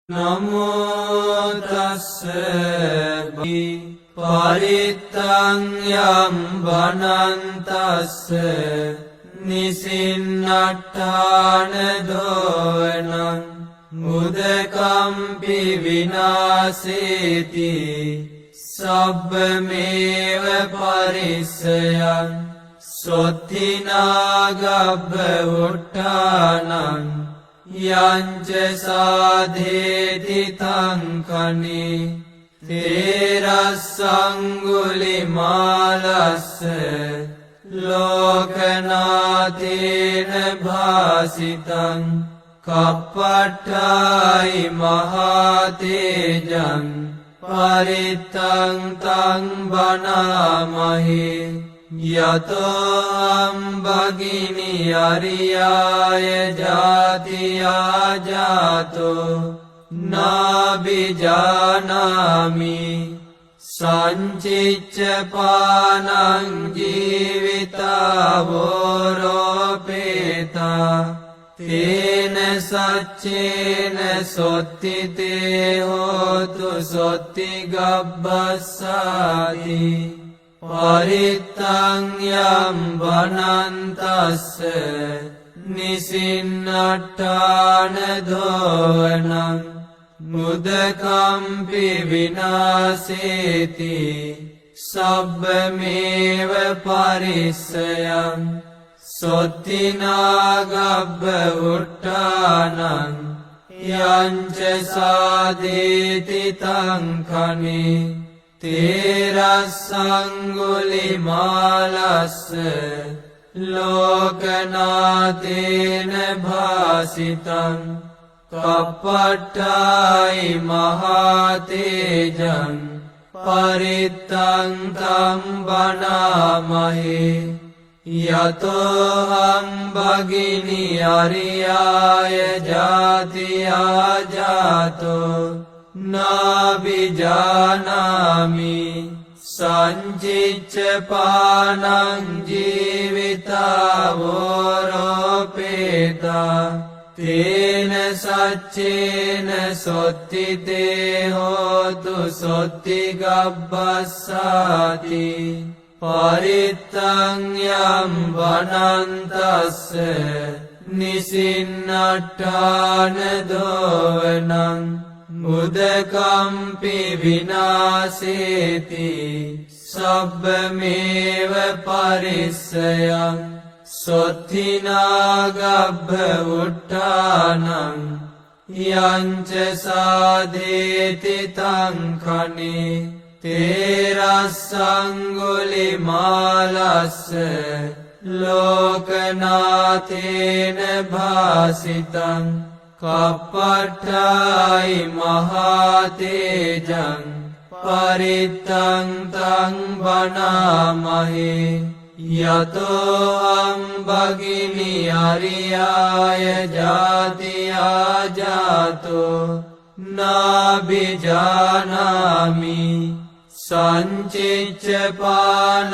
නමෝ තස්ස පරිත්තං යම් වනන්තස්ස නිසින්නට්ඨාන දෝවනං මුදකම්පි විනාසේති සබ්බමේව පරිස්සයං සොත්තිනාගබ්බ උට්ඨානං යංච සාධේති තංකනේ තේරස්සංගුලිමාලස්ස ලෝකනාතේන භාසිතං කප්පට්ඨායි මහතේජං පරිත්තං තං බනාමහි යතෝ අම්බගිනි අරියාය ජාතියා ජාතෝ නාබිජානාමි සංචිච්ච පානං ජීවිතාවෝරෝපේතා තේන සච්චේන සොත්තිතේ හෝතු සොත්ති ගබ්බස්සාති පරිත්තං යම් වනන්තස්ස නිසින්නට්ඨාන දෝවනං මුදකම්පි විනාසේති සබ්බමේව පරිස්සයං සොත්තිනාගබ්බ උට්ඨානං යංච සාධේති තංකනේ තේරස්සංගුලිමාලස්ස ලෝකනාතේන භාසිතං කප්පට්ඨායි මහතේජං පරිත්තං තං බනාමහි යතෝ හම්බගිනි අරියාය ජාතියා ජාතෝ නාබිජානාමි සංචිච්ච පානං ජීවිතාවෝරෝපේතා තේන සච්චේන සොත්තිතේ හෝතු සොත්ති ගබ්බස්සාති පරිත්තං යම් වනන්තස්ස නිසින්නට්ඨාන දෝවනං මුදකම්පි විනාසේති සබ්බමේව පරිස්සයං සොත්තිනාගබ්බ උට්ඨානං යංච සාධේති තංකනේ තේරස්සංගුලිමාලස්ස ලෝකනාතේන භාසිතං කප්පට්ඨායි මහතේජං පරිත්තං තං බනාමහි යතෝ අම්බගිනි අරියාය ජාතියා ජාතෝ නාබිජානාමි සංචිච්ච පානං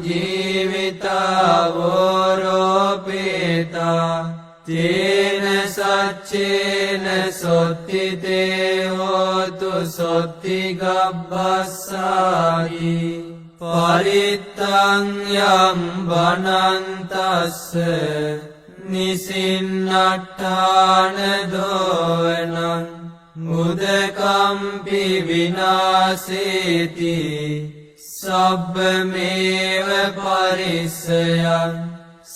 ජීවිතාවෝරෝපේතා තේන සච්චේන සොත්තිතේ හෝතු සොත්ති ගබ්බස්සාති පරිත්තං යම් වනන්තස්ස නිසින්නට්ඨාන දෝවනං මුදකම්පි විනාසේති සබ්බමේව පරිස්සයං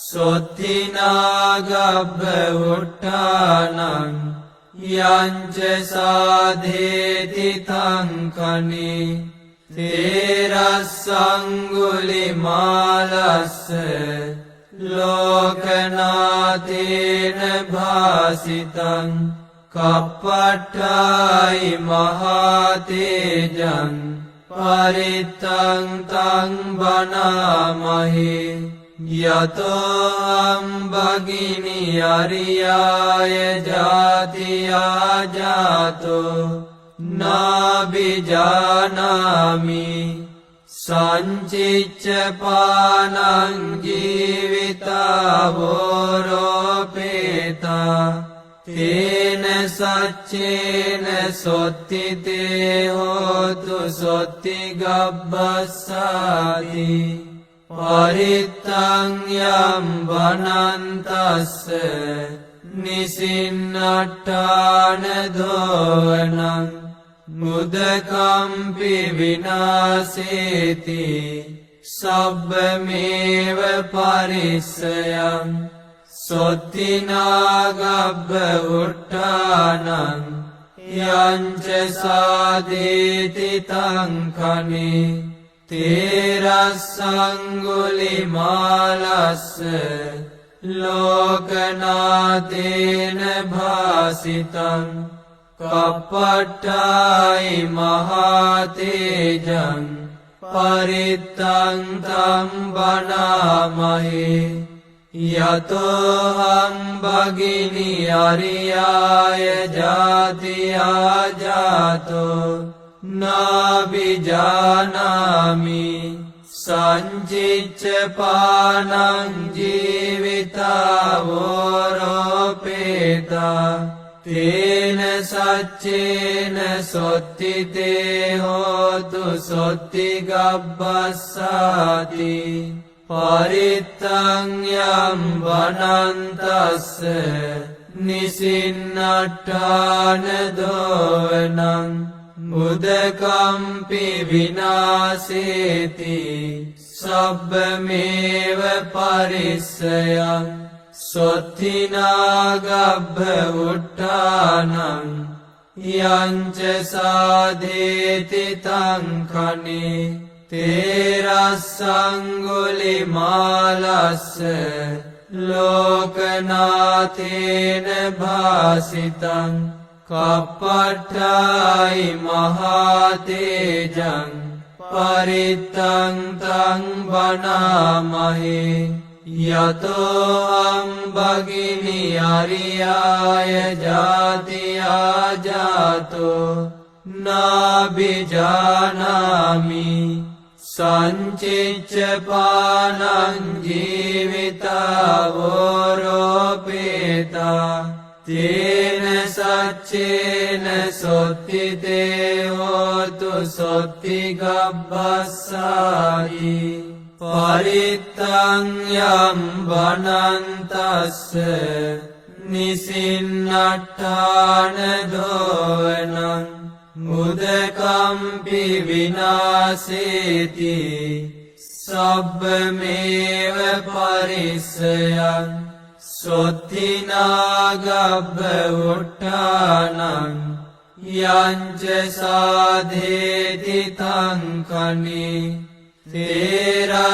සොත්තිනාගබ්බ උට්ඨානං යංච සාධේති තංකනේ තේරස්සංගුලිමාලස්ස ලෝකනාතේන භාසිතං කප්පට්ඨායි මහතේජං පරිත්තං තං බනාමහි යතෝ අම්බගිනි අරියාය ජාතියා ජාතෝ නාබිජානාමි සංචිච්ච පානං ජීවිතාවෝරෝපේතා තේන සච්චේන සොත්තිතේ හෝතු සොත්ති ගබ්බස්සාති පරිත්තං යම් වනන්තස්ස නිසින්නට්ඨාන දෝවනං මුදකම්පි විනාසේති සබ්බමේව පරිස්සයං සොත්තිනාගබ්බ උට්ඨානං යංච සාදේති තංකනේ තේරස්සංගුලිමාලස්ස ලෝකනාතේන භාසිතං කප්පට්ඨායි මහතේජං පරිත්තං තං බණාමහේ යතෝහං භගිනි අරියාය ජාතියා ජාතෝ නාබිජානාමි සංචිච්ච පානං ජීවිතාවෝරෝපේතා තේන සච්චේන සොත්තිතේ හෝතු සොත්ති ගබ්බස්සාති පරිත්තං යම් වනන්තස්ස නිසින්නට්ඨාන දෝවනං මුදකම්පි විනාසේති සබ්බමේව පරිස්සයං සොත්තිනාගබ්බ උට්ඨානං යංච සාදේති තංකනේ තේරස්සංගුලිමාලස්ස ලෝකනාතේන භාසිතං කප්පට්ඨායි මහතේජං පරිත්තං තං බණාමහේ යතෝහං භගිනි අරියාය ජාතියා ජාතෝ නාබිජානාමි සංචිච්ච පානං ජීවිතාවෝරෝපේතා තේන සච්චේන සොත්තිතේ හෝතු සොත්ති ගබ්බස්සාති පරිත්තං යම් වනන්තස්ස නිසින්නට්ඨාන දෝවනං මුදකම්පි විනාසේති සබ්බමේව පරිස්සයං සොත්තිනාගබ්බ උට්ඨානං යංච සාදේති තංකනේ තේරස්සංගුලිමාලස්ස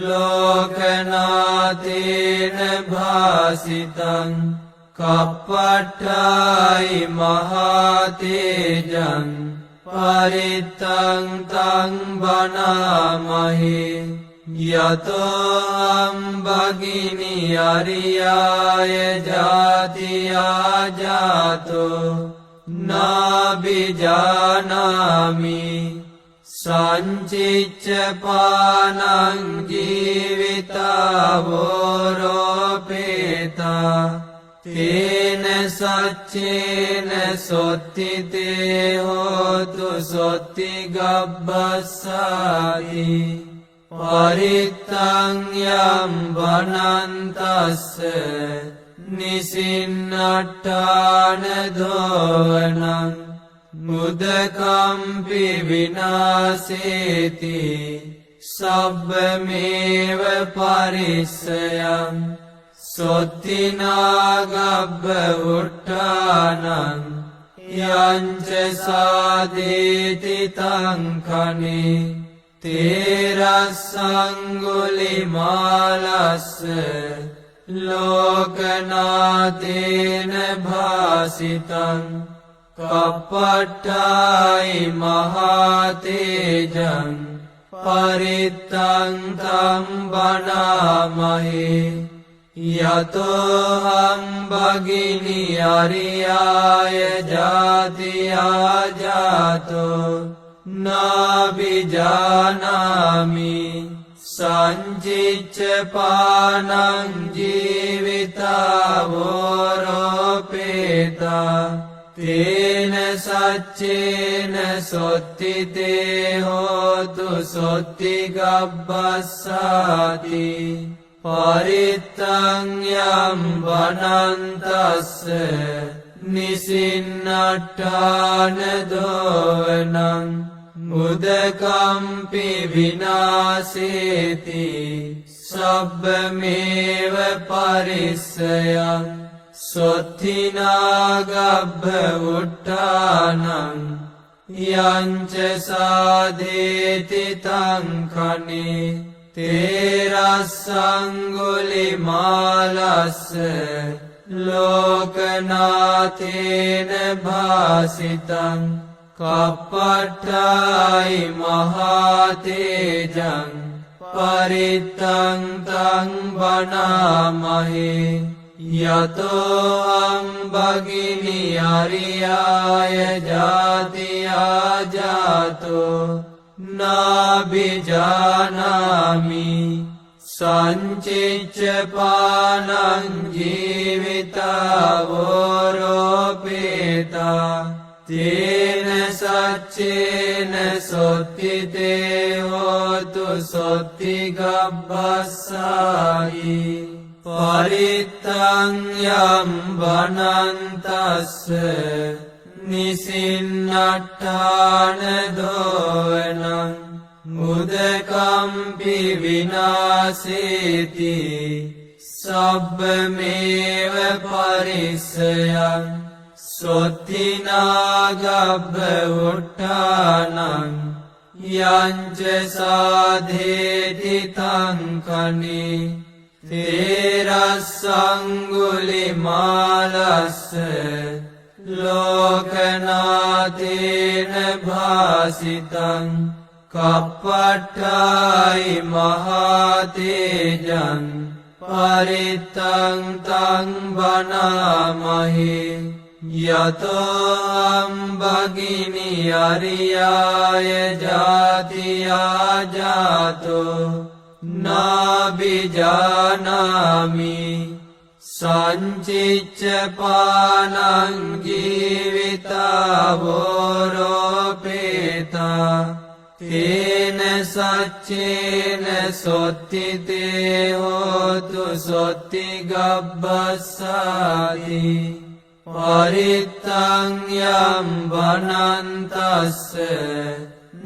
ලෝකනාතේන භාසිතං කප්පට්ඨායි මහතේජං පරිත්තං තං බණාමහේ යතෝහං භගිනි අරියාය ජාතියා ජාතෝ නාබිජානාමි සංචිච්ච පානං ජීවිතාවෝරෝපේතා තේන සච්චේන සොත්තිතේ හෝතු සොත්ති ගබ්බස්සාති පරිත්තං යම් වනන්තස්ස නිසින්නට්ඨාන දෝවනං මුදකම්පි විනාසේති සබ්බමේව පරිස්සයං සොත්තිනාගබ්බ උට්ඨානං යංච සාදේති තංකනේ තේරස්සංගුලිමාලස්ස ලෝකනාතේන භාසිතං කප්පට්ඨායි මහතේජං පරිත්තං තං බණාමහේ යතෝහං භගිනි අරියාය ජාතියා ජාතෝ නාබිජානාමි සංචිච්ච පානං ජීවිතාවෝරෝපේතා තේන සච්චේන සොත්තිතේ හෝතු සොත්තිගබ්බස්සාති පරිත්තං යම් වනන්තස්ස නිසින්නට්ඨාන දෝවනං මුදකම්පි විනාසේති සබ්බමේව පරිස්සයං සොත්තිනාගබ්බ උට්ඨානං යංච සාදේති තංකනේ තේරස්සංගුලිමාලස්ස ලෝකනාථේන භාසිතං කප්පට්ඨායි මහතේජං පරිත්තං තං වනාමහේ යතෝ අං භගිනි අරියාය ජාතියා ජාතෝ නාබිජානාමි සංචිච්ච පානං ජීවිතාවෝරෝපේතා තේන සච්චේන සොත්තිතේ හෝතු සොත්තිගබ්බස්සායි පරිත්තං යම් වනන්තස්ස නිසින්නට්ඨාන දෝවනං මුදකම්පි විනාසේති සබ්බමේව පරිස්සයං සොත්තිනාගබ්බ උට්ඨානං යංච සාදේති තංකනේ තේරස්සංගුලිමාලස්ස ලෝකනාථේන භාසිතං කප්පට්ඨායි මහතේජං පරිත්තං තං වනාමහේ යතෝ අං භගිනි අරියාය ජාතියා ජාතෝ නාබිජානාමි සංචිච්ච පානං ජීවිතාවෝරෝපේතා තේන සච්චේන සොත්තිතේ හෝතු සොත්තිගබ්බස්සාති පරිත්තං යම් වනන්තස්ස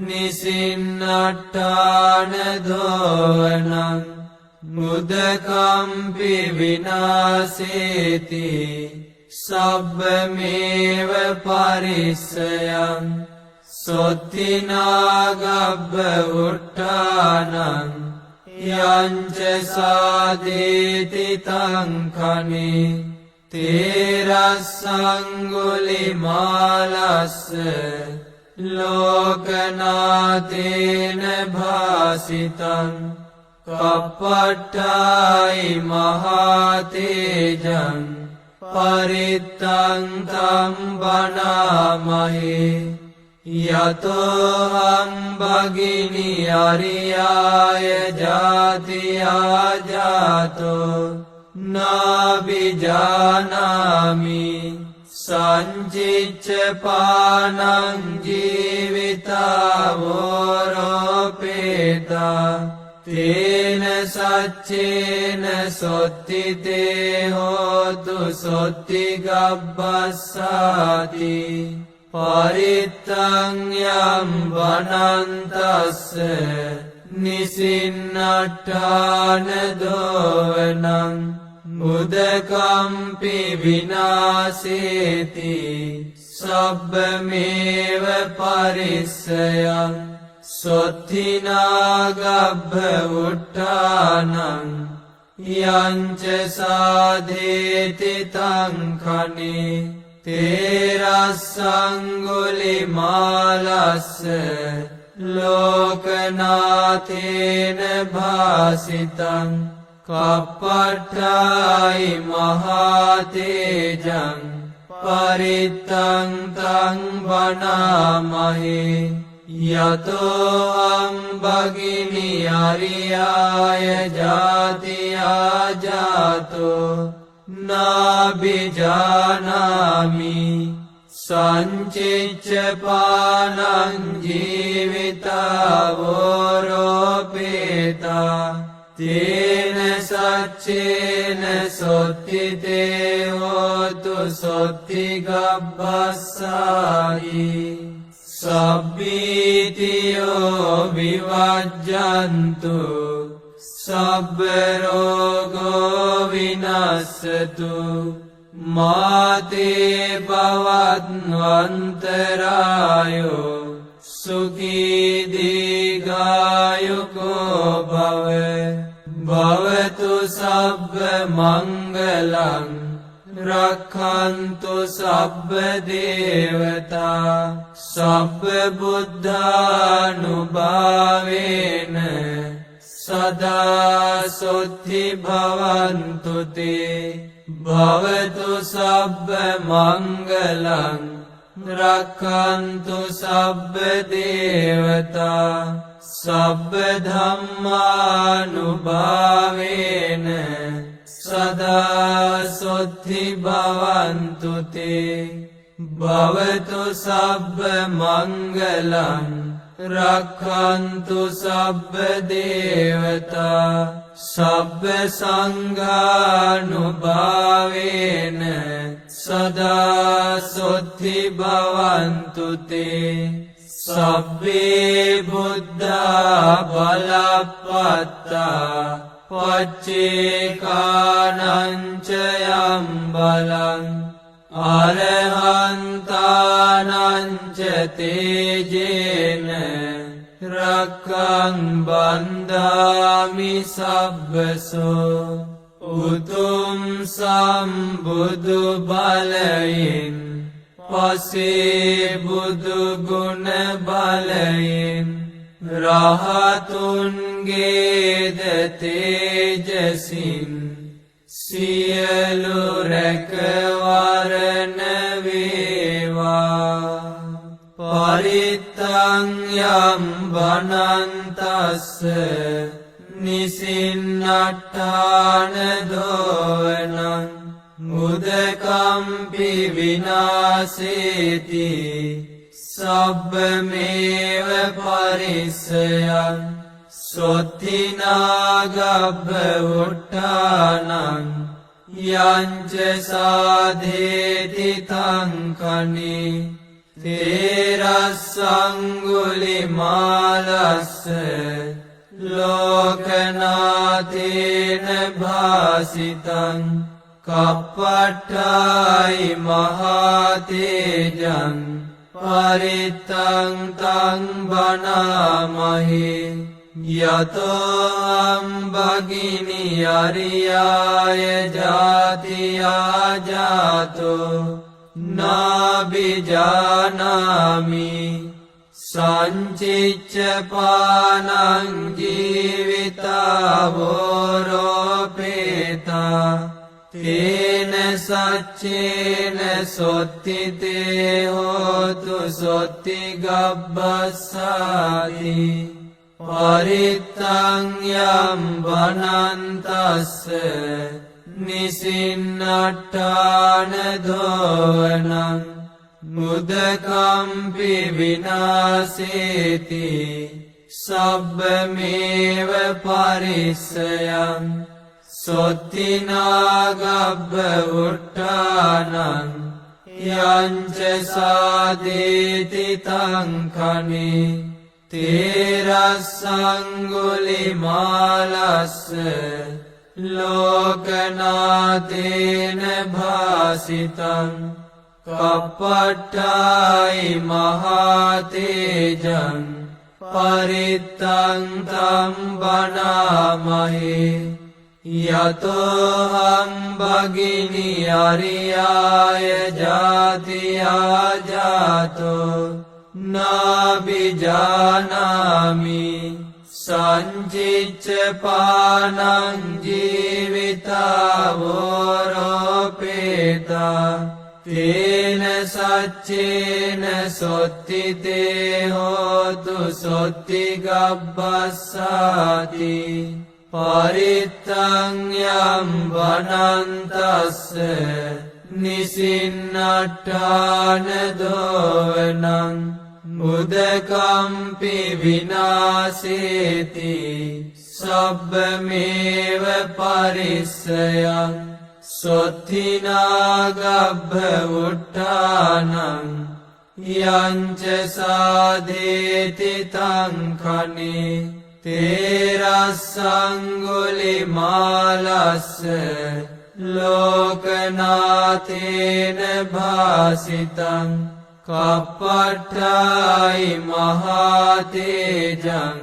නිසින්නට්ඨාන දෝවනං මුදකම්පි විනාසේති සබ්බමේව පරිස්සයං සොත්තිනාගබ්බ උට්ඨානං යංච සාදේති තංකනේ තේරස්සංගුලිමාලස්ස ලෝකනාථේන භාසිතං කප්පට්ඨායි මහතේජං පරිත්තං තං වනාමහේ යතෝ අං භගිනි අරියාය ජාතියා ජාතෝ නාබිජානාමි සංචිච්ච පානං ජීවිතාවෝරෝපේතා තේන සච්චේන සොත්තිතේ හෝතු සොත්තිගබ්බස්සාති පරිත්තං යම් වනන්තස්ස නිසින්නට්ඨාන දෝවනං මුදකම්පි විනාසේති සබ්බමේව පරිස්සයං සොත්තිනාගබ්බ උට්ඨානං යංච සාදේති තංකනේ තේරස්සංගුලිමාලස්ස ලෝකනාථේන භාසිතං කප්පට්ඨායි මහතේජං පරිත්තං තං වනාමහේ යතෝහං භගිනි අරියාය ජාතියා ජාතෝ නාබිජානාමි සංචිච්ච පානං ජීවිතාවෝරෝපේතා තේන සච්චේන සොත්තිතේ හෝතු සොත්ති ගබ්බස්සායි සබ්බීතියෝ විවජ්ජන්තු සබ්බ රෝගෝ විනස්සතු මාතේ භවත්වන්තරායෝ සුඛී දීඝායුකෝ භව භවතු සබ්බ මංගලං රක්ඛන්තු සබ්බ දේවතා සබ්බ බුද්ධානුභාවේන සදා සොත්ති භවන්තු තේ භවතු සබ්බ මංගලං රක්ඛන්තු සබ්බ දේවතා සබ්බ ධම්මානුභාවේන සදා සොත්ති භවන්තු තේ භවතු සබ්බ මංගලං රක්ඛන්තු සබ්බ දේවතා සබ්බ සංඝානුභාවේන සදා සොත්ති භවන්තු තේ සබ්බේ බුද්ධා බලප්පත්තා පච්චේකානං ච යම් බලං අරහන්තානං ච තේජේන රක්ඛං බන්ධාමි සබ්බසෝ උතුම් සම්බුදු බලයෙන් පසේ බුදු ගුණ බලයෙන් රහතුන්ගේද තේජසින් සියලු රැකවරණ වේවා පරිත්තං යම් බනන්තස්ස නිසින්නට්ඨාන දෝවනං උදකම්පි විනාසේති සබ්බමේව පරිස්සයං සොත්තිනාගබ්බ උට්ඨානං යංච සාධේති තංකනි තේරස්සංගුලිමාලස්ස ලෝකනාතේන භාසිතං කප්පට්ඨායි මහතේජං පරිත්තං තං බනාමහි යතෝ භගිනි අරියාය ජාතියා ජාතෝ නාබිජානාමි සංචිච්ච පානං ජීවිතාවෝරෝපේතා තේන සච්චේන සොත්තිතේ හෝතු සොත්ති ගබ්බස්සාති පරිත්තං යම් බනන්තස්ස නිසින්නට්ඨාන දෝවනං මුදකම්පි විනාසේති සබ්බමේව පරිස්සයං සොත්තිනාගබ්බ උට්ඨානං යංච සාදේති තංකනි තේරස්සංගුලිමාලස්ස ලෝකනාතේන භාසිතං කප්පට්ඨායි මහතේජං පරිත්තං තං බනාමහි යතෝහං භගිනි අරියාය ජාතියා ජාතෝ නාබිජානාමි සංචිච්ච පානං ජීවිතාවෝරෝපේතා තේන සච්චේන සොත්තිතේ හෝතු සොත්තිගබ්බස්සාති පරිත්තං යම් වනන්තස්ස නිසින්නට්ඨාන දෝවනං උදකම්පි විනාසේති සබ්බමේව පරිස්සයං සොත්තිනාගබ්බ උට්ඨානං යංච සාදේති තං කනේ තේරස්සංගුලිමාලස්ස ලෝකනාතේන භාසිතං කප්පට්ඨායි මහතේජං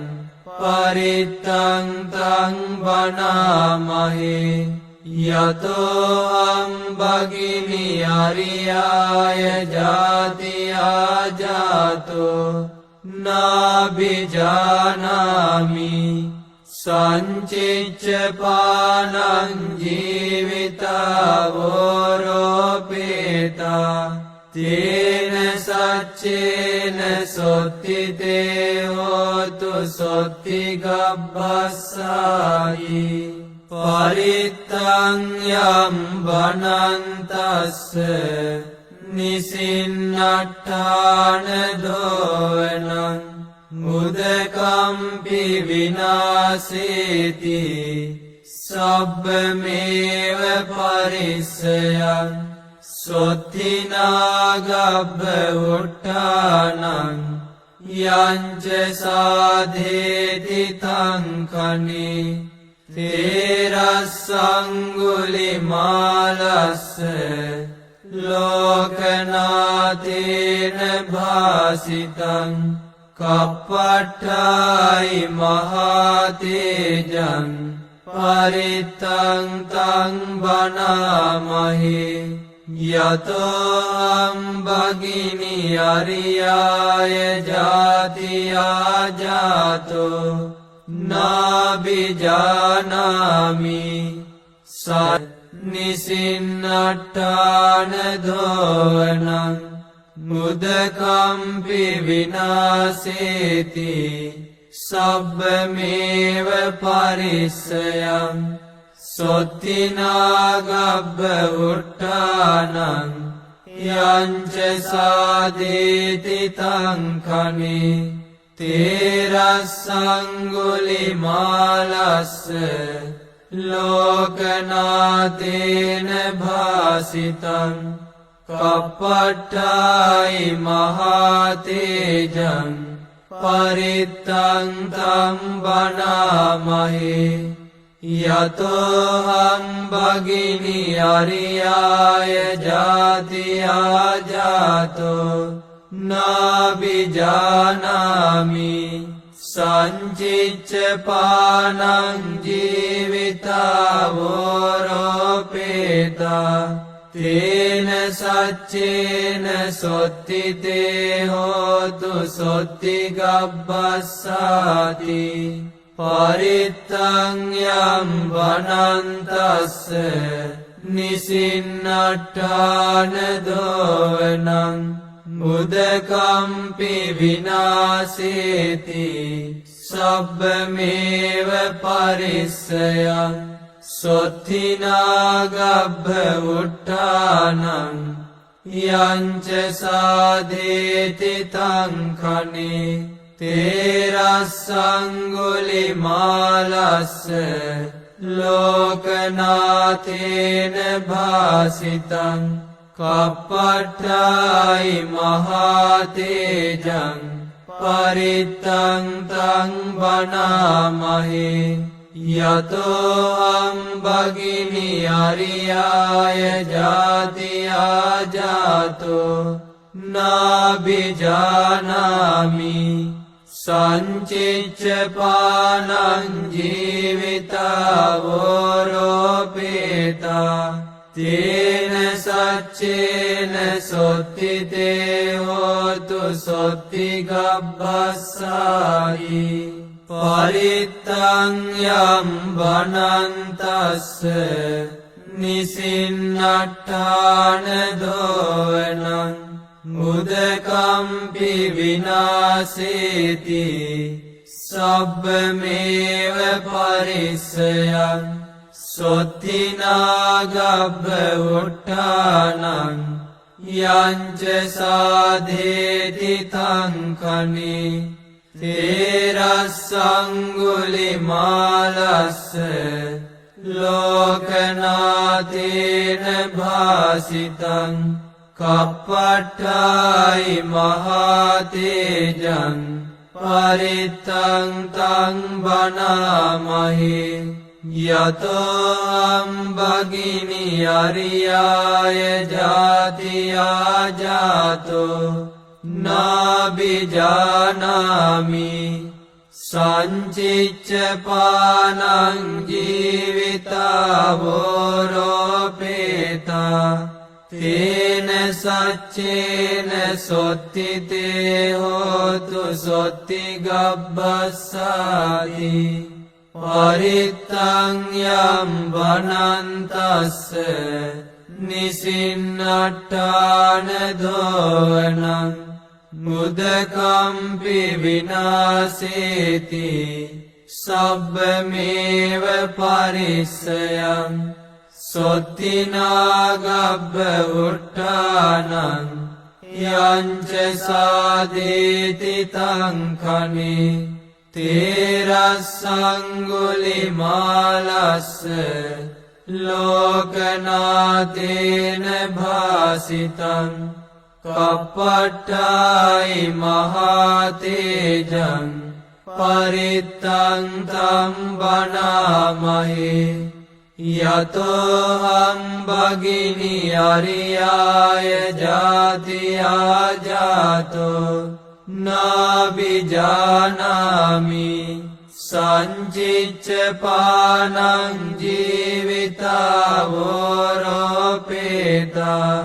පරිත්තං තං වනාමහේ යතෝ අම්බගිනි අරියාය ජාතියා ජාතෝ නාබිජානාමි සංචිච්ච පානං ජීවිතාවෝරෝපේතා තේන සච්චේන සොත්තිතේ හෝතු සොත්තිගබ්බස්සායි පරිත්තං යම් වනන්තස්ස නිසින්නට්ඨාන දෝවනං උදකම්පි විනාසේති සබ්බමේව පරිස්සයං සොත්තිනාගබ්බ උට්ඨානං යංච සාදේති තං කනේ තේරස්සංගුලිමාලස්ස ලෝකනාතේන භාසිතං කප්පට්ඨායි මහතේජං පරිත්තං තං වනාමහේ යතෝ අම්බගිනි අරියාය ජාතියා ජාතෝ නාබිජානාමි නිසින්නට්ඨාන දෝවනං මුදකම්පි විනාසේති සබ්බමේව පරිස්සයං සොත්තිනාගබ්බ උට්ඨානං යංච සාදේති තං කනේ තේරස්සංගුලිමාලස්ස ලෝකනාතේන භාසිතං කප්පට්ඨායි මහතේජං පරිත්තං තං වනාමහේ යතෝ අම්බගිනි අරියාය ජාතියා ජාතෝ නාබිජානාමි සංචිච්ච පානං ජීවිතාවෝරෝපේතා තේන සච්චේන සොත්තිතේ හෝතු සොත්තිගබ්බස්සාති පරිත්තං යම් වනන්තස්ස නිසින්නට්ඨාන දෝවනං උදකම්පි විනාසේති සබ්බමේව පරිස්සයං සොත්තිනාගබ්බ උට්ඨානං යංච සාදේති තං කනේ තේරස්සංගුලිමාලස්ස ලෝකනාතේන භාසිතං කප්පට්ඨායි මහතේජං පරිත්තං තං වනාමහේ යතෝ අම්බගිනි අරියාය ජාතියා ජාතෝ නාබිජානාමි සංචිච්ච පානං ජීවිතාවෝරෝපේතා තේන සච්චේන සොත්තිතේ හෝතු සොත්තිගබ්බස්සායි පරිත්තං යම් වනන්තස්ස නිසින්නට්ඨාන දෝවනං උදකම්පි විනාසේති සබ්බමේව පරිස්සයං සොත්තිනාගබ්බ උට්ඨානං යංච සාධේති තංකනේ තේරස්සංගුලිමාලස්ස ලෝකනාතේන භාසිතං කප්පට්ඨායි මහතේජං පරිත්තං තං බනාමහි යතෝ අම්බගිනි අරියාය ජාතියා ජාතෝ නාබිජානාමි සංචිච්ච පානං ජීවිතාවෝරෝපේතා තේන සච්චේන සොත්තිතේ හෝතු සොත්ති ගබ්බස්සාති පරිත්තං යම් වනන්තස්ස නිසින්නට්ඨාන දෝවනං මුදකම්පි විනාසේති සබ්බමේව පරිස්සයං සොත්තිනාගබ්බ උට්ඨානං යංච සාදේති තංකනේ තේරස්සංගුලිමාලස්ස ලෝකනාතේන භාසිතං කප්පට්ඨායි මහතේජං පරිත්තං තං බනාමහි යතෝ හම්බගිනි අරියාය ජාතියා ජාතෝ නාබිජානාමි සංචිච්ච පානං ජීවිතාවෝරෝපේතා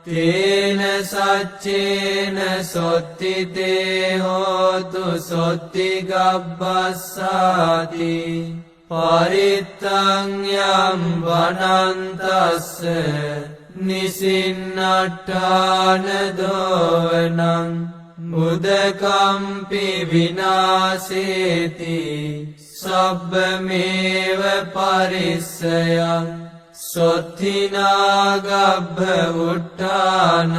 තේන සච්චේන සොත්තිතේ හෝතු සොත්ති ගබ්බස්සාති පරිත්තං යම් වනන්තස්ස නිසින්නට්ඨාන දෝවනං උදකම්පි විනාසේති සබ්බමේව පරිස්සයං සොත්තිනාගබ්බ උට්ඨානං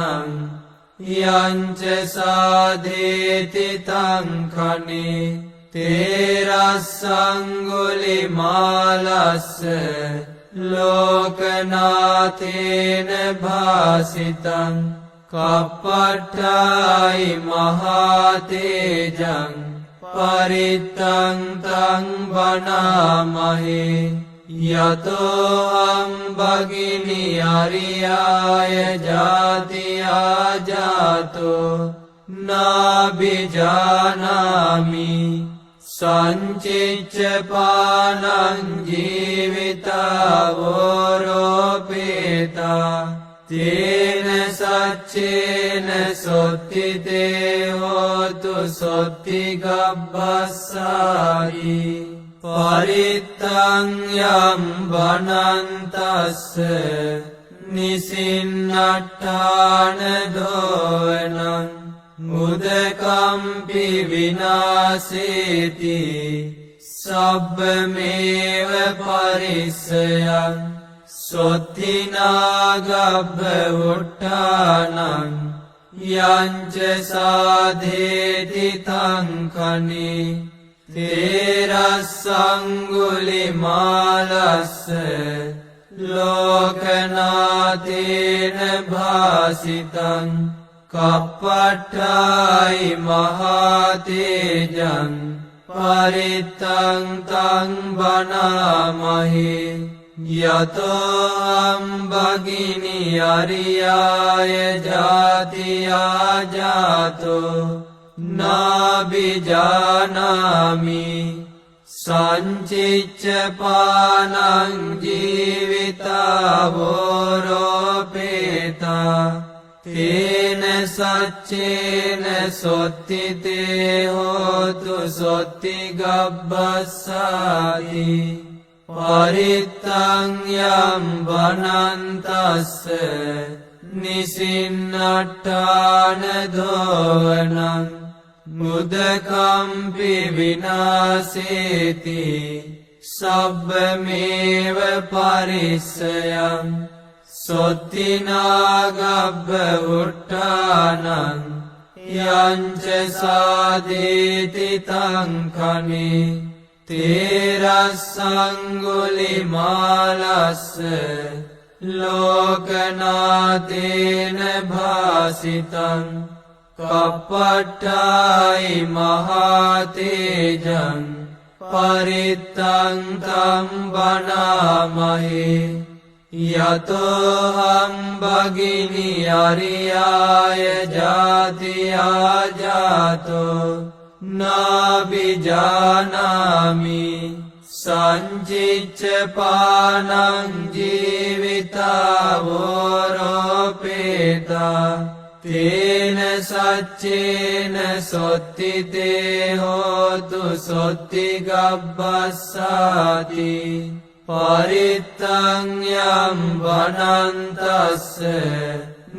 යංච සාධේති තංකනේ තේරස්සංගුලිමාලස්ස ලෝකනාතේන භාසිතං කප්පට්ඨායි මහතේජං පරිත්තං තං බනාමහි යතෝ අම්බගිනි අරියාය ජාතියා ජාතෝ නාබිජානාමි සංචිච්ච පානං ජීවිතාවෝරෝපේතා තේන සච්චේන සොත්තිතේ හෝතු සොත්ති ගබ්බස්සාති පරිත්තං යම් වනන්තස්ස නිසින්නට්ඨාන දෝවනං මුදකම්පි විනාසේති සබ්බමේව පරිස්සයං සොත්තිනාගබ්බ උට්ඨානං යංච සාධේති තංකනේ තේරස්සංගුලිමාලස්ස ලෝකනාතේන භාසිතං කප්පට්ඨායි මහතේජං පරිත්තං තං බනාමහි යතෝ අම්බගිනි අරියාය ජාතියා ජාතෝ නාබිජානාමි සංචිච්ච පානං ජීවිතාවෝරෝපේතා තේන සච්චේන සොත්තිතේ හෝතු සොත්ති ගබ්බස්සාති පරිත්තං යම් වනන්තස්ස නිසින්නට්ඨාන දෝවනං මුදකම්පි විනාසේති සබ්බමේව පරිස්සයං සොත්තිනාගබ්බ උට්ඨානං යංච සාදේති තං කනේ තේරස්සංගුලිමාලස්ස ලෝකනාතේන භාසිතං කප්පට්ඨායි මහතේජං පරිත්තං තං බණාමහේ යතෝහං භගිනි අරියාය ජාතියා ජාතෝ නාබිජානාමි සංචිච්ච පානං ජීවිතාවෝරෝපේතා තේන සච්චේන සොත්තිතේ හෝතු සොත්තිගබ්බස්සාති පරිත්තං යම් වනන්තස්ස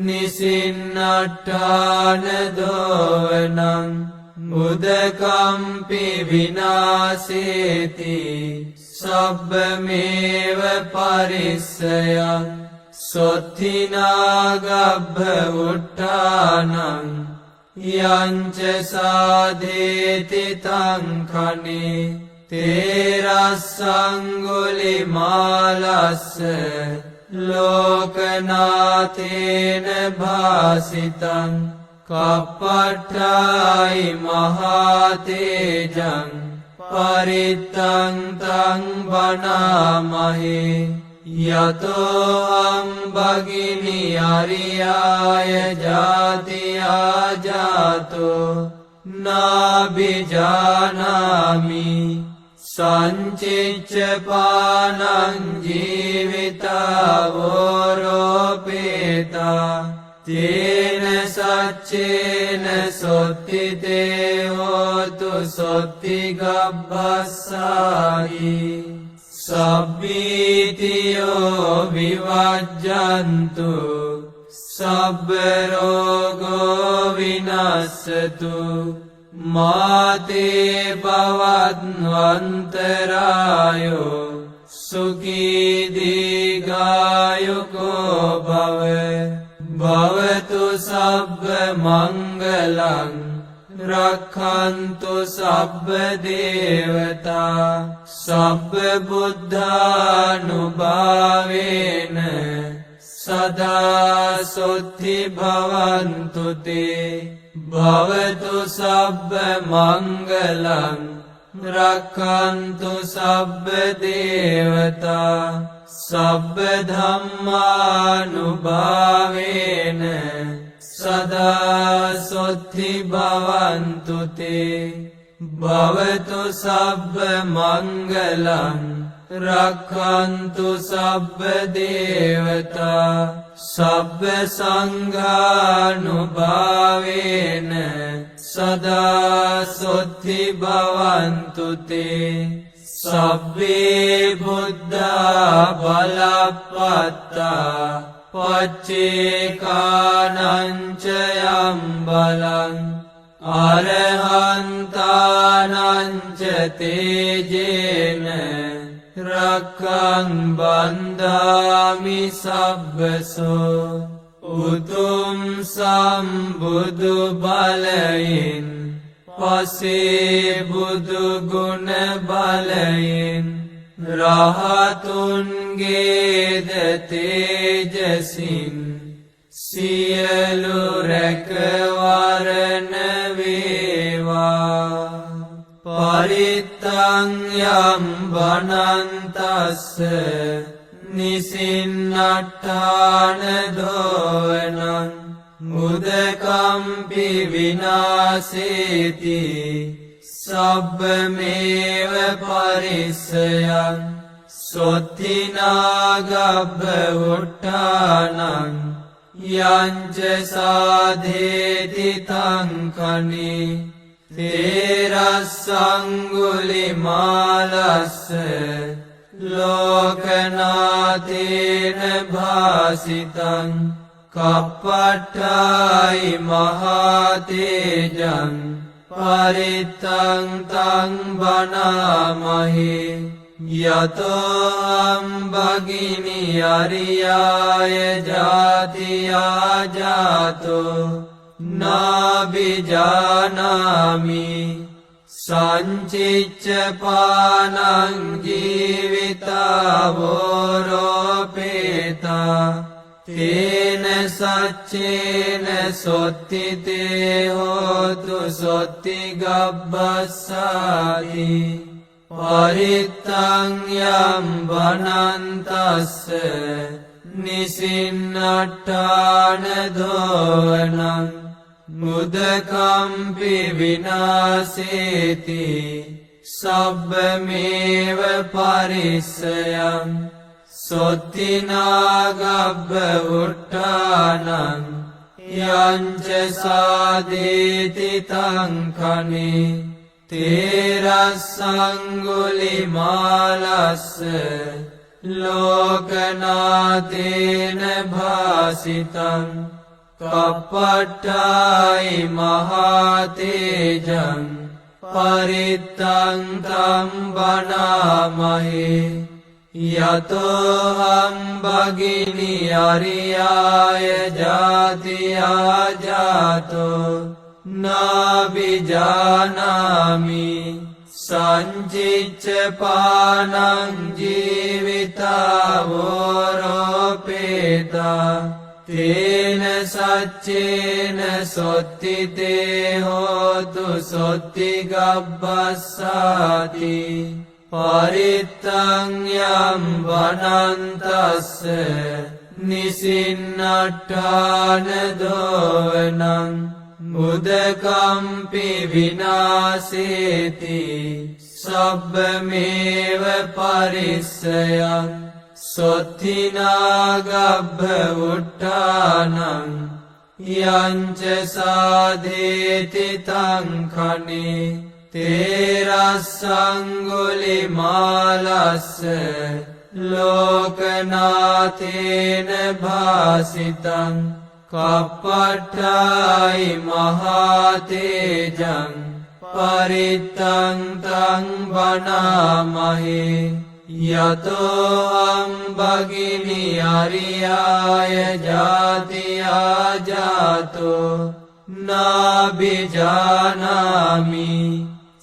නිසින්නට්ඨාන දෝවනං මුදකම්පි විනාසේති සබ්බමේව පරිස්සයං සොත්තිනාගබ්බ උට්ඨානං යංච සාදේති තං කනේ තේරස්සංගුලිමාලස්ස ලෝකනාතේන භාසිතං කප්පට්ඨායි මහතේජං පරිත්තං තං බණාමහේ යතෝහං භගිනි අරියාය ජාතියා ජාතෝ නාබිජානාමි සංචිච්ච පානං ජීවිතාවෝරෝපේතා තේන සච්චේන සොත්තිතේ හෝතු සොත්තිගබ්බස්සායි සබ්බීතියෝ විවජ්ජන්තු සබ්බ රෝගෝ විනස්සතු මාතේ භවත්වන්තරායෝ සුඛී දීඝායුකෝ භව භවතු සබ්බ මංගලං රක්ඛන්තු සබ්බ දේවතා සබ්බ බුද්ධානුභාවේන සදා සොත්ති භවන්තු තේ භවතු සබ්බ මංගලං රක්ඛන්තු සබ්බ දේවතා සබ්බ ධම්මානුභාවේන සදා සොත්ති භවන්තු තේ භවතු සබ්බ මංගලං රක්ඛන්තු සබ්බ දේවතා සබ්බ සංඝානුභාවේන සදා සොත්ති භවන්තු තේ සබ්බේ බුද්ධා බලප්පත්තා පච්චේකානං ච යම් බලං අරහන්තානං ච තේජේන රක්ඛං බන්ධාමි සබ්බසෝ උතුම් සම්බුදු බලයෙන් පසේ බුදු ගුණ බලයෙන් රහතුන්ගේද තේජසින් සියලු රැකවරණ වේවා පරිත්තං යම් වනන්තස්ස නිසින්නට්ඨාන දෝවනං මුදකම්පි විනාසේති සබ්බමේව පරිස්සයං සොත්තිනාගබ්බ උට්ඨානං යංච සාදේති තං කනේ තේරස්සංගුලිමාලස්ස ලෝකනාතේන භාසිතං කප්පට්ඨායි මහතේජං පරිත්තං තං බණාමහි යතෝ අම්බගිනි අරියාය ජාතියා ජාතෝ නාබිජානාමි සංචිච්ච පානං ජීවිතාවෝරෝපේතා තේන සච්චේන සොත්තිතේ හෝතු සොත්ති ගබ්බස්සාති පරිත්තං යම් වනන්තස්ස නිසින්නට්ඨාන දෝවනං මුදකම්පි විනාසේති සබ්බමේව පරිස්සයං සොත්තිනාගබ්බ උට්ඨානං යංච සාදේති තං කනේ තේරස්සංගුලිමාලස්ස ලෝකනාතේන භාසිතං කප්පට්ඨායි මහතේජං පරිත්තං තං බණාමහි යතෝ අම්බගිනි අරියාය ජාතියා ජාතෝ නාබිජානාමි සංචිච්ච පානං ජීවිතාවෝරෝපේතා තේන සච්චේන සොත්තිතේ හෝතු සොත්ති ගබ්බස්සාති පරිත්තං යම් වනන්තස්ස නිසින්නට්ඨාන දෝවනං මුදකම්පි විනාසේති සබ්බමේව පරිස්සයං සොත්තිනාගබ්බ උට්ඨානං යංච සාදේති තං කනේ තේරස්සංගුලිමාලස්ස ලෝකනාතේන භාසිතං කප්පට්ඨායි මහතේජං පරිත්තං තං බණාමහි යතෝ අම්බගිනි අරියාය ජාතියා ජාතෝ නාබිජානාමි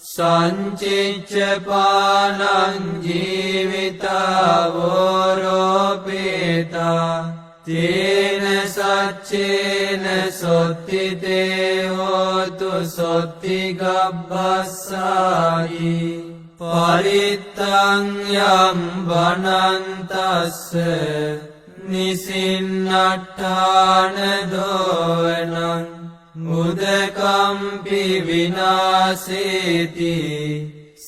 සංචිච්ච පානං ජීවිතාවෝරෝපේතා තේන සච්චේන සොත්තිතේ හෝතු සොත්ති ගබ්බස්සායි පරිත්තං යම් වනන්තස්ස නිසින්නට්ඨාන දෝවනං මුදකම්පි විනාසේති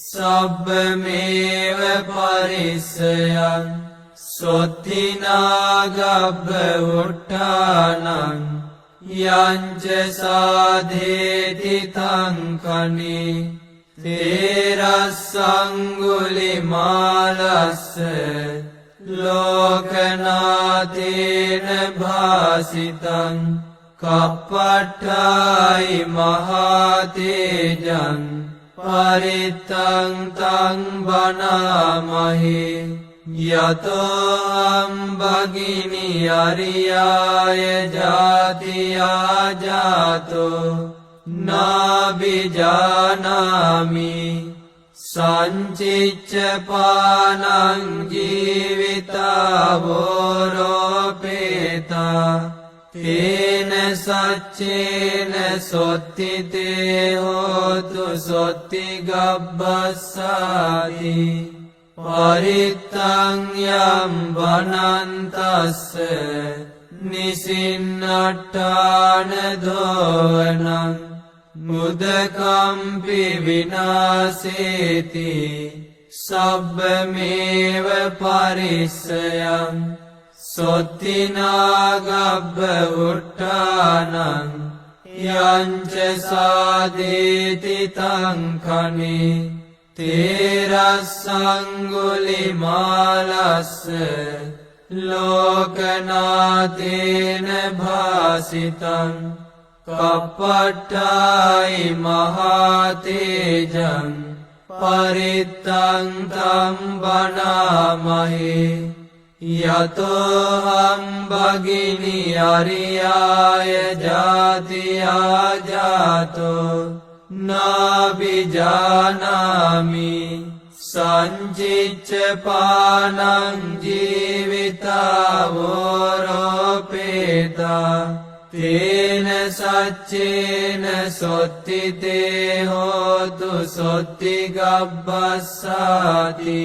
සබ්බමේව පරිස්සයං සොත්තිනාගබ්බ උට්ඨානං යංච සාදේති තං කනේ තේරස්සංගුලිමාලස්ස ලෝකනාතේන භාසිතං කප්පට්ඨායි මහතේජං පරිත්තං තං බණාමහි යතෝ අම්බගිනි අරියාය ජාතියා ජාතෝ නාබිජානාමි සංචිච්ච පානං ජීවිතාවෝරෝපේතා තේන සච්චේන සොත්තිතේ හෝතු සොත්ති ගබ්බස්සාති පරිත්තං යම් වනන්තස්ස නිසින්නට්ඨාන දෝවනං මුදකම්පි විනාසේති සබ්බමේව පරිස්සයං සොත්තිනාගබ්බ උට්ඨානං යංච සාදේති තං කනේ තේරස්සංගුලිමාලස්ස ලෝකනාතේන භාසිතං කප්පට්ඨායි මහතේජං පරිත්තං තං බණාමහේ යතෝහං භගිනි අරියාය ජාතියා ජාතෝ නාබිජානාමි සංචිච්ච පානං ජීවිතාවෝරෝපේතා තේන සච්චේන සොත්තිතේ හෝතු සොත්ති ගබ්බස්සාති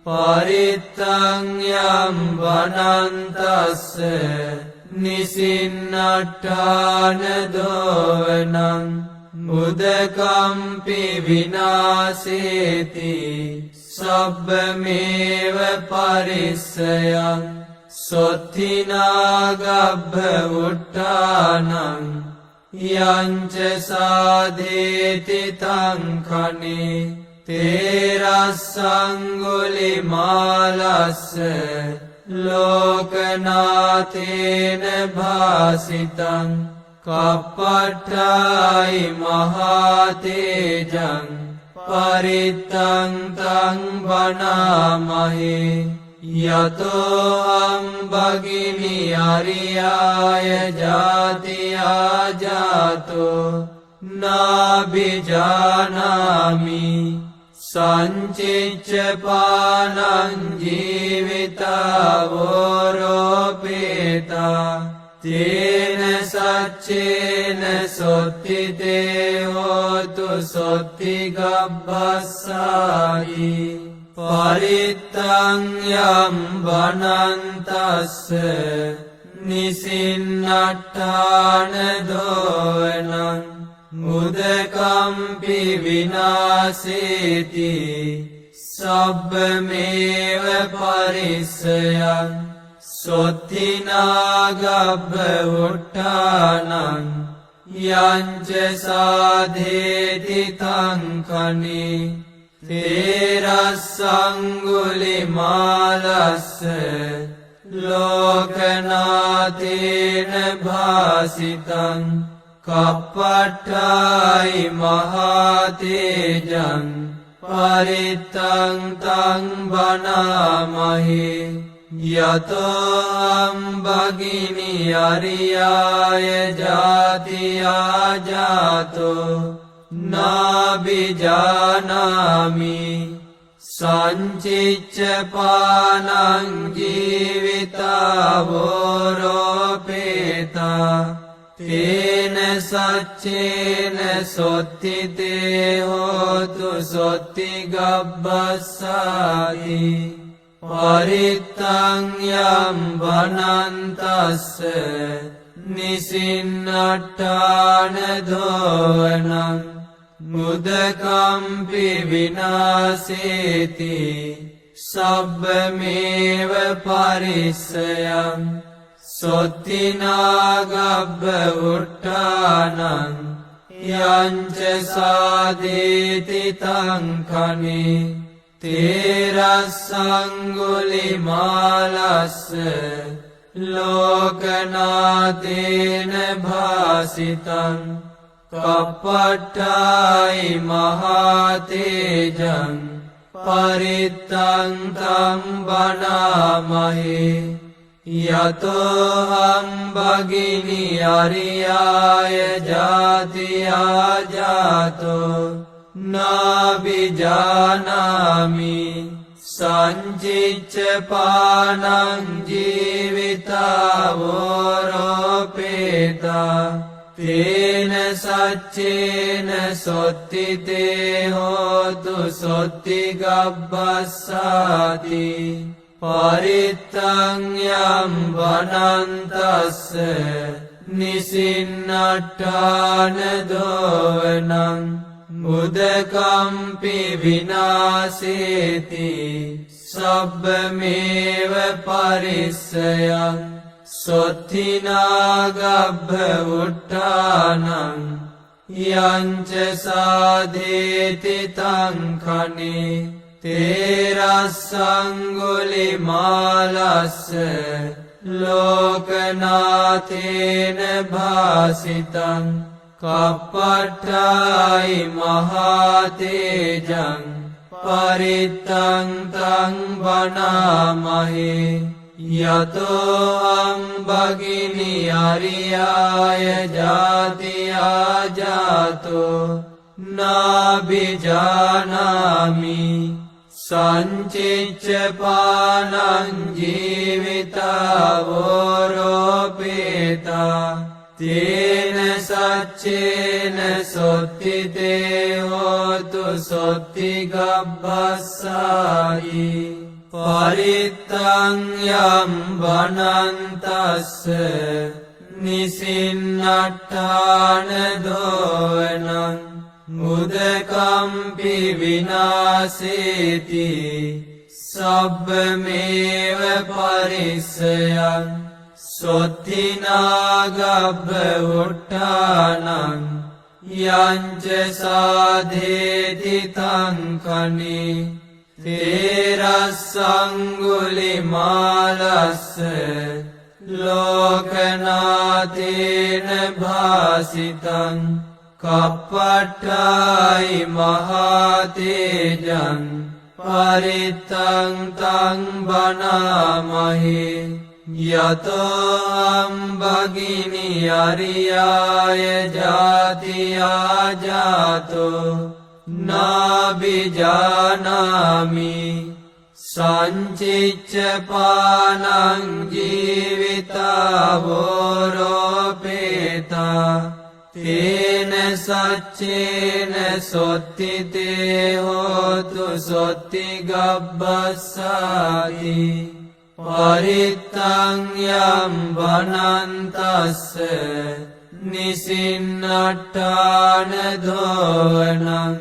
පරිත්තං යම් වනන්තස්ස නිසින්නට්ඨාන දෝවනං මුදකම්පි විනාසේති සබ්බමේව පරිස්සයං සොත්තිනාගබ්බ උට්ඨානං යංච සාධේති තං කනේ තේරස්සංගුලිමාලස්ස ලෝකනාතේන භාසිතං කප්පට්ඨායි මහතේජං පරිත්තං තං බණාමහේ යතෝහං භගිනි අරියාය ජාතියා ජාතෝ නාබිජානාමි සංචිච්ච පානං ජීවිතාවෝරෝපේතා තේන සච්චේන සොත්තිතේ හෝතු සොත්ති ගබ්බස්සායි පරිත්තං යම් වනන්තස්ස නිසින්නට්ඨාන දෝවනං මුදකම්පි විනාසේති සබ්බමේව පරිස්සයං සොත්තිනාගබ්බ උට්ඨානං යංච සාධේති තං කනේ තේරස්සංගුලිමාලස්ස ලෝකනාතේන භාසිතං කප්පට්ඨායි මහතේජං පරිත්තං තං බණාමහේ යතෝහං භගිනි අරියාය ජාතියා ජාතෝ නාබිජානාමි සංචිච්ච පානං ජීවිතාවෝරෝපේතා තේන සච්චේන සොත්තිතේ හෝතු සොත්ති ගබ්බස්සාති පරිත්තං යම් වනන්තස්ස නිසින්නට්ඨාන දෝවනං මුදකම්පි විනාසේති සබ්බමේව පරිස්සයං සොත්තිනාගබ්බ උට්ඨානං යංච සාධේති තං කනේ තේරස්සංගුලිමාලස්ස ලෝකනාතේන භාසිතං කප්පට්ඨායි මහතේජං පරිත්තං තං බණාමහේ යතෝහං භගිනි අරියාය ජාතියා ජාතෝ නාබිජානාමි සංචිච්ච පානං ජීවිතාවෝරෝපේතා තේන සච්චේන සොත්තිතේ හෝතු සොත්ති ගබ්බස්සාති පරිත්තං යම් වනන්තස්ස නිසින්නට්ඨාන දෝවනං මුදකම්පි විනාසේති සබ්බමේව පරිස්සයං සොත්තිනාගබ්බ උට්ඨානං යංච සාධේති තං කනේ තේරස්සංගුලිමාලස්ස ලෝකනාථේන භාසිතං කප්පට්ඨායි මහතේජං පරිත්තං තං වනාමහේ යතෝ අම්බගිනි අරියාය ජාතියා ජාතෝ නාබිජානාමි සංචිච්ච පානං ජීවිතාවෝරෝපේතා තේන සච්චේන සොත්තිතේ හෝතු සොත්ති ගබ්බස්සායි පරිත්තං යම් වනන්තස්ස නිසින්නට්ඨාන දෝවනං මුදකම්පි විනාසේති සබ්බමේව පරිස්සයං සොත්තිනාගබ්බ උට්ඨානං යංච සාධේති තං කනේ තේරස්සංගුලිමාලස්ස ලෝකනාථේන භාසිතං කප්පට්ඨායි මහතේජං පරිත්තං තං වනාමහේ යතෝ අම්බගිනි අරියාය ජාතියා ජාතෝ නාබිජානාමි සංචිච්ච පානං ජීවිතාවෝරෝපේතා තේන සච්චේන සොත්තිතේ හෝතු සොත්ති ගබ්බස්සාති පරිත්තං යම් වනන්තස්ස නිසින්නට්ඨාන දෝවනං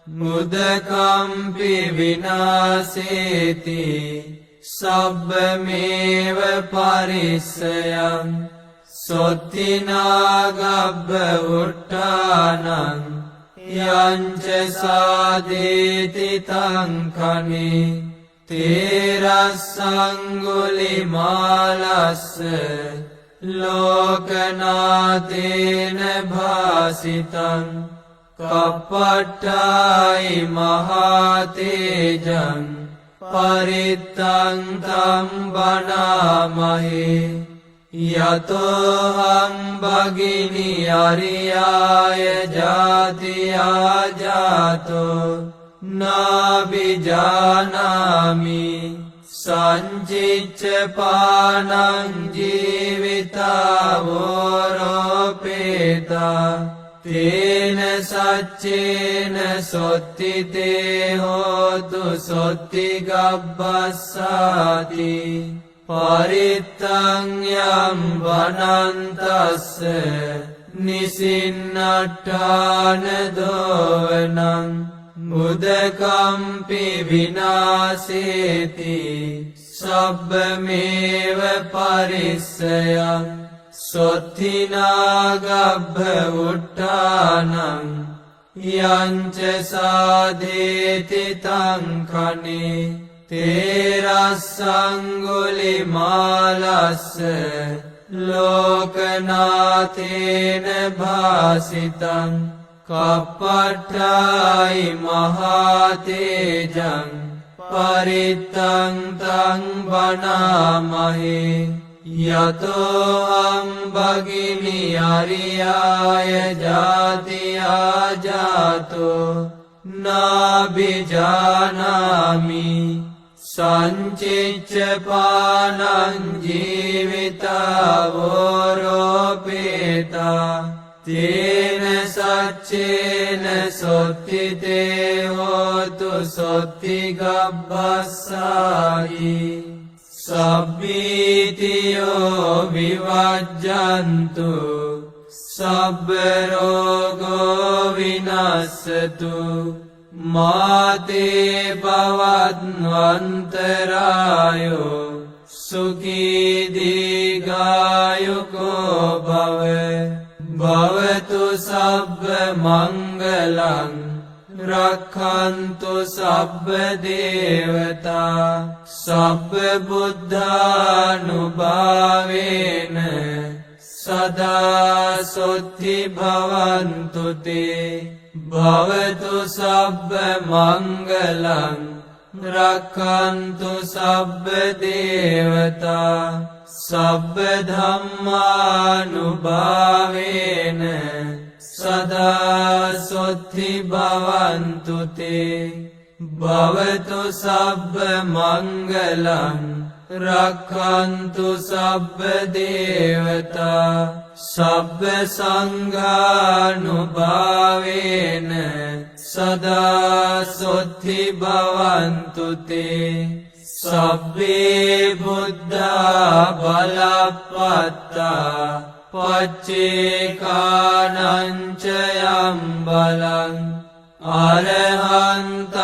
මුදකම්පි විනාසේති සබ්බමේව පරිස්සයං සොත්තිනාගබ්බ උට්ඨානං යංච සාධේති තං කනේ තේරස්සංගුලිමාලස්ස ලෝකනාථේන භාසිතං කප්පට්ඨායි මහතේජං පරිත්තං තං වනාමහේ යතෝ අම්බගිනි අරියාය ජාතියා ජාතෝ නාබිජානාමි සංචිච්ච පානං ජීවිතාවෝරෝපේතා තේන සච්චේන සොත්තිතේ හෝතු සොත්ති ගබ්බස්සාති පරිත්තං යම් වනන්තස්ස නිසින්නට්ඨාන දෝවනං මුදකම්පි විනාසේති සබ්බමේව පරිස්සයං සොත්තිනාගබ්බ උට්ඨානං යංච සාධේති තං කනේ තේරස්සංගුලිමාලස්ස ලෝකනාථේන භාසිතං කප්පට්ඨායි මහතේජං පරිත්තං තං වනාමහේ යතෝ අම්බගිනි අරියාය ජාතියා ජාතෝ නාබිජානාමි සංචිච්ච පානං ජීවිතාවෝරෝපේතා තේන සච්චේන සොත්තිතේ හෝතු සොත්ති ගබ්බස්සායි සබ්බීතියෝ විවජ්ජන්තු සබ්බ රෝගෝ විනස්සතු මාතේ භවත්වන්තරායෝ සුඛී දීඝායුකෝ භව භවතු සබ්බ මංගලං රක්ඛන්තු සබ්බ දේවතා සබ්බ බුද්ධානුභාවේන සදා සොත්ති භවන්තු තේ භවතු සබ්බ මංගලං රක්ඛන්තු සබ්බ දේවතා සබ්බ ධම්මානුභාවේන සදා සොත්ති භවන්තු තේ භවතු සබ්බ මංගලං රක්ඛන්තු සබ්බ දේවතා සබ්බ සංඝානුභාවේන සදා සොත්ති භවන්තු තේ සබ්බේ බුද්ධා බලප්පත්තා පච්චේකානං ච යම් බලං අරහන්තානං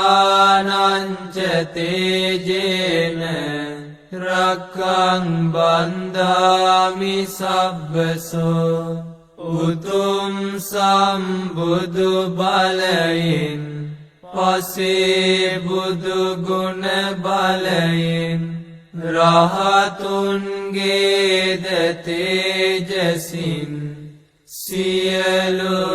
ච තේජේන රක්ඛං බන්ධාමි සබ්බසෝ උතුම් සම්බුදු බලයෙන් පසේ බුදු ගුණ බලයෙන් රහතුන්ගේද තේජසින් සියලු